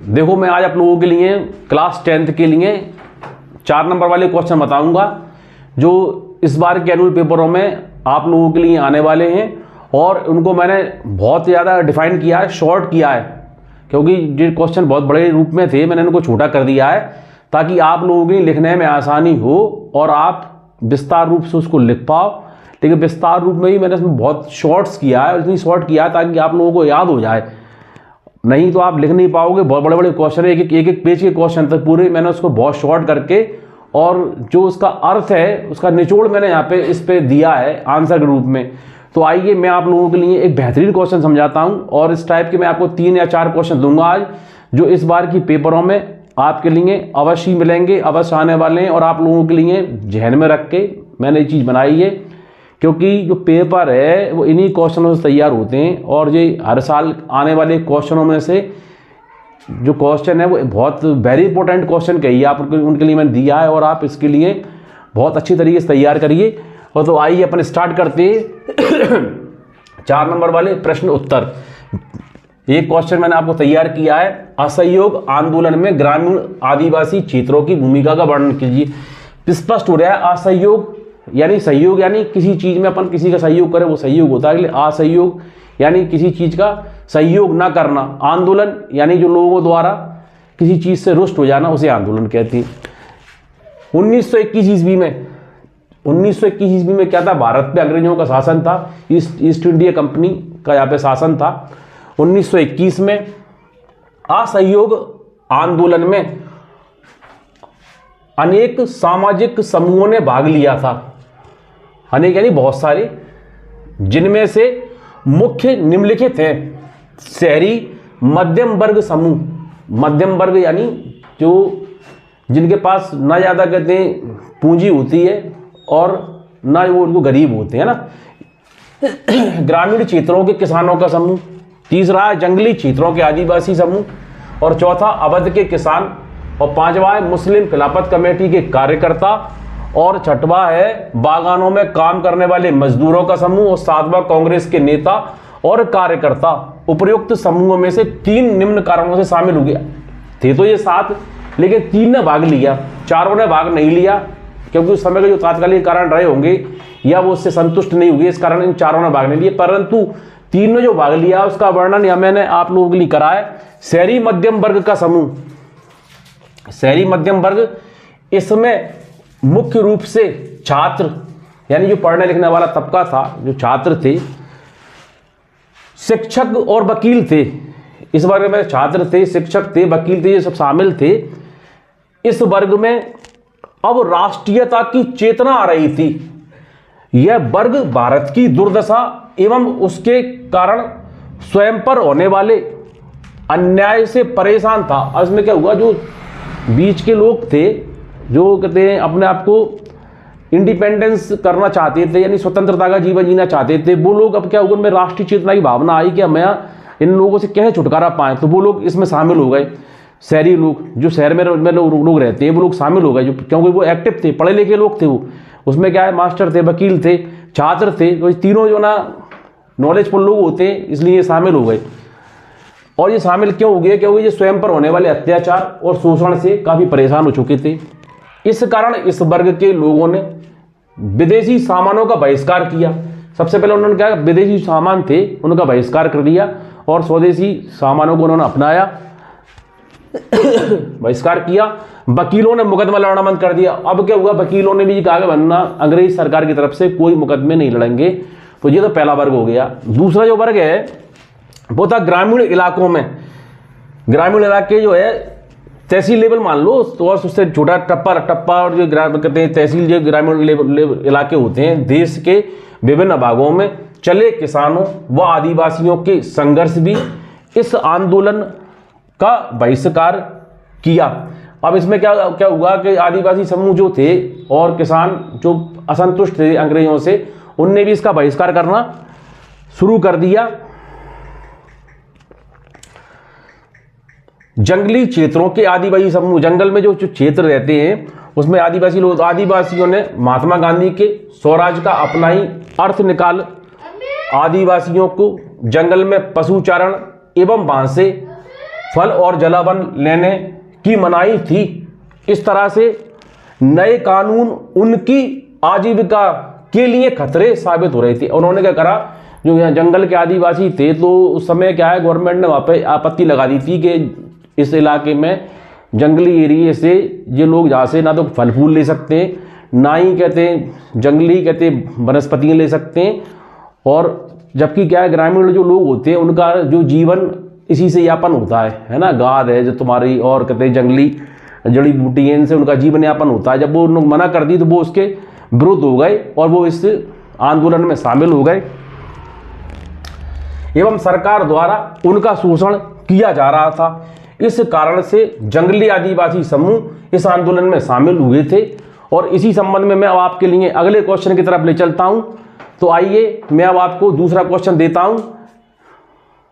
देखो मैं आज आप लोगों के लिए क्लास 10th के लिए 4 नंबर वाले क्वेश्चन बताऊंगा जो इस बार के एनुअल पेपरों में आप लोगों के लिए आने वाले हैं, और उनको मैंने बहुत ज़्यादा डिफाइन किया है, शॉर्ट किया है, क्योंकि ये क्वेश्चन बहुत बड़े रूप में थे, मैंने इनको छोटा कर दिया है ताकि आप लोगों के लिए लिखने में आसानी हो और आप विस्तार रूप से उसको लिख पाओ। लेकिन विस्तार रूप में ही मैंने इसमें बहुत शॉर्ट्स किया है, इतनी शॉर्ट किया है ताकि आप लोगों को याद हो जाए, नहीं तो आप लिख नहीं पाओगे। बहुत बड़े बड़े क्वेश्चन है, एक पेज के क्वेश्चन तक पूरे मैंने उसको बहुत शॉर्ट करके, और जो उसका अर्थ है उसका निचोड़ मैंने यहाँ पे इस पे दिया है आंसर के रूप में। तो आइए मैं आप लोगों के लिए एक बेहतरीन क्वेश्चन समझाता हूँ, और इस टाइप के मैं आपको 3 या 4 क्वेश्चन दूंगा आज, जो इस बार की पेपरों में आपके लिए अवश्य मिलेंगे, अवश्य आने वाले हैं, और आप लोगों के लिए ध्यान में रख के मैंने ये चीज़ बनाई है, क्योंकि जो पेपर है वो इन्हीं क्वेश्चनों से तैयार होते हैं। और ये हर साल आने वाले क्वेश्चनों में से जो क्वेश्चन है वो बहुत वेरी इंपॉर्टेंट क्वेश्चन कहिए आप उनके लिए मैंने दिया है, और आप इसके लिए बहुत अच्छी तरीके से तैयार करिए। और तो आइए अपन स्टार्ट करते हैं 4 नंबर वाले प्रश्न उत्तर। एक क्वेश्चन मैंने आपको तैयार किया है, असहयोग आंदोलन में ग्रामीण आदिवासी क्षेत्रों की भूमिका का वर्णन कीजिए। स्पष्ट हो रहा है, असहयोग यानी सहयोग, यानी किसी चीज में अपन किसी का सहयोग करें वो सहयोग होता है, इसलिए असहयोग यानी किसी चीज का सहयोग ना करना। आंदोलन यानी जो लोगों द्वारा किसी चीज से रुष्ट हो जाना, उसे आंदोलन कहते हैं। 1921 ईस्वी में क्या था, भारत पे अंग्रेजों का शासन था, ईस्ट इंडिया कंपनी का यहाँ पे शासन था। 1921 में असहयोग आंदोलन में अनेक सामाजिक समूहों ने भाग लिया था, अनेक यानी बहुत सारे, जिनमें से मुख्य निम्नलिखित हैं। शहरी मध्यम वर्ग समूह, मध्यम वर्ग यानी जो जिनके पास ना ज़्यादा कहते हैं पूंजी होती है और ना वो उनको गरीब होते हैं ना। ग्रामीण क्षेत्रों के किसानों का समूह, तीसरा है जंगली क्षेत्रों के आदिवासी समूह, और चौथा अवध के किसान, और पांचवा है मुस्लिम खिलाफत कमेटी के कार्यकर्ता, और छठवा है बागानों में काम करने वाले मजदूरों का समूह, और सातवां कांग्रेस के नेता और कार्यकर्ता। उपर्युक्त समूहों में से 3 निम्न कारणों से शामिल हो गया थे। तो ये 7, लेकिन 3 ने भाग लिया, 4 ने भाग नहीं लिया, क्योंकि उस समय के जो तात्कालिक कारण रहे होंगे या वो उससे संतुष्ट नहीं हुए, इस कारण इन 4 ने भाग नहीं लिया। परंतु 3 ने जो भाग लिया उसका वर्णन यह मैंने आप लोगों के लिए करा है। शहरी मध्यम वर्ग का समूह, शहरी मध्यम वर्ग, इसमें मुख्य रूप से छात्र यानी जो पढ़ने लिखने वाला तबका था, जो छात्र थे, शिक्षक और वकील थे। इस वर्ग में छात्र थे, शिक्षक थे, वकील थे, ये सब शामिल थे। इस वर्ग में अब राष्ट्रीयता की चेतना आ रही थी। यह वर्ग भारत की दुर्दशा एवं उसके कारण स्वयं पर होने वाले अन्याय से परेशान था। और इसमें क्या हुआ, जो बीच के लोग थे जो कहते हैं अपने आप को इंडिपेंडेंस करना चाहते थे, यानी स्वतंत्रता का जीवन जीना चाहते थे, वो लोग अब क्या हुआ, उनमें राष्ट्रीय चेतना की भावना आई कि मैं इन लोगों से कैसे छुटकारा पाएं। तो वो लोग इसमें शामिल हो गए। शहरी लोग, जो शहर में लोग रहते हैं, वो लोग शामिल हो गए, जो क्योंकि वो एक्टिव थे, पढ़े लिखे लोग थे। वो उसमें क्या है, मास्टर थे, वकील थे, छात्र थे, तो तीनों जो ना नॉलेजफुल लोग होते हैं, इसलिए ये शामिल हो गए। और ये शामिल क्यों हो गए, क्योंकि ये स्वयं पर होने वाले अत्याचार और शोषण से काफ़ी परेशान हो चुके थे। इस कारण इस वर्ग के लोगों ने विदेशी सामानों का बहिष्कार किया। सबसे पहले उन्होंने क्या, विदेशी सामान थे उनका बहिष्कार कर दिया, और स्वदेशी सामानों को उन्होंने अपनाया, बहिष्कार किया। वकीलों ने मुकदमा लड़ना बंद कर दिया। अब क्या हुआ, वकीलों ने भी कहा कि वरना अंग्रेज सरकार की तरफ से कोई मुकदमे नहीं लड़ेंगे। तो ये तो पहला वर्ग हो गया। दूसरा जो वर्ग है वो था ग्रामीण इलाकों में। ग्रामीण इलाके जो है तहसील लेवल मान लो, तो और उससे छोटा टप्पा और जो कहते हैं तहसील, जो ग्रामीण इलाके होते हैं, देश के विभिन्न भागों में चले किसानों व आदिवासियों के संघर्ष भी इस आंदोलन का बहिष्कार किया। अब इसमें क्या हुआ कि आदिवासी समूह जो थे और किसान जो असंतुष्ट थे अंग्रेजों से, उनने भी इसका बहिष्कार करना शुरू कर दिया। जंगली क्षेत्रों के आदिवासी समूह, जंगल में जो क्षेत्र रहते हैं उसमें आदिवासी लोग, आदिवासियों ने महात्मा गांधी के स्वराज का अपना ही अर्थ निकाल आदिवासियों को जंगल में पशुचारण एवं वहां से फल और जलावन लेने की मनाही थी। इस तरह से नए कानून उनकी आजीविका के लिए खतरे साबित हो रहे थे। उन्होंने क्या करा, जो यहाँ जंगल के आदिवासी थे तो उस समय क्या है, गवर्नमेंट ने वहाँ पे आपत्ति लगा दी थी कि इस इलाके में जंगली एरिए से ये लोग जहाँ से ना तो फल फूल ले सकते हैं, ना ही कहते जंगली कहते वनस्पतियाँ ले सकते हैं, और जबकि क्या है ग्रामीण जो लोग होते हैं उनका जो जीवन इसी से यापन होता है ना, गाद है जो तुम्हारी और कहते हैं जंगली जड़ी बूटी है, इनसे उनका जीवन यापन होता है। जब वो उन्होंने मना कर दी तो वो उसके विरुद्ध हो गए और वो इस आंदोलन में शामिल हो गए एवं सरकार द्वारा उनका शोषण किया जा रहा था। इस कारण से जंगली आदिवासी समूह इस आंदोलन में शामिल हुए थे। और इसी संबंध में मैं अब आपके लिए अगले क्वेश्चन की तरफ ले चलता हूं। तो आइए मैं अब आपको दूसरा क्वेश्चन देता हूं